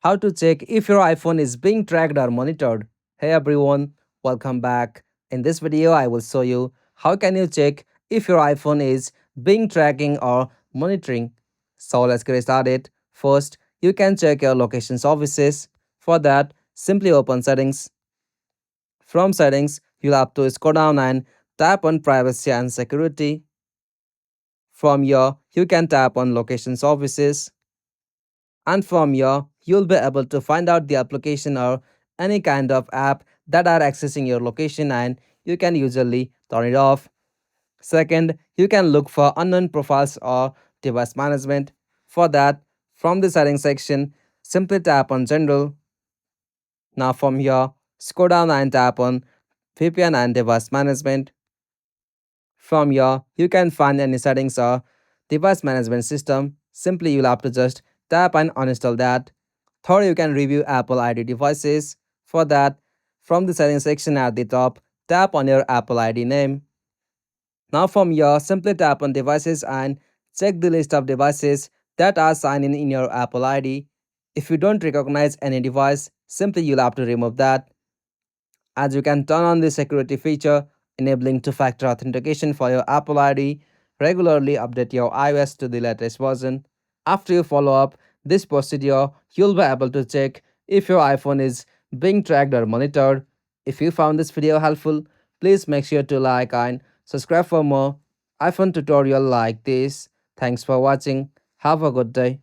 How to check if your iPhone is being tracked or monitored. Hey everyone, welcome back. In this video, I will show you how can you check if your iPhone is being tracking or monitoring. So let's get started. First, you can check your location services. For that, simply open settings. From settings, you'll have to scroll down and tap on privacy and security. From here, you can tap on location services. And from here you'll be able to find out the application or any kind of app that are accessing your location, and you can usually turn it off. Second, you can look for unknown profiles or device management. For that, from the settings section, simply tap on general. Now from here, scroll down and tap on VPN and device management. From here, you can find any settings or device management system. Simply you'll have to just tap and uninstall that. Third, you can review Apple ID devices. For that, from the settings section at the top, tap on your Apple ID name. Now from here, simply tap on devices and check the list of devices that are signed in your Apple ID. If you don't recognize any device, simply you'll have to remove that. As you can turn on the security feature, enabling two-factor authentication for your Apple ID, regularly update your iOS to the latest version. After you follow up this procedure, you'll be able to check if your iPhone is being tracked or monitored. If you found this video helpful, please make sure to like and subscribe for more iPhone tutorial like this. Thanks for watching. Have a good day.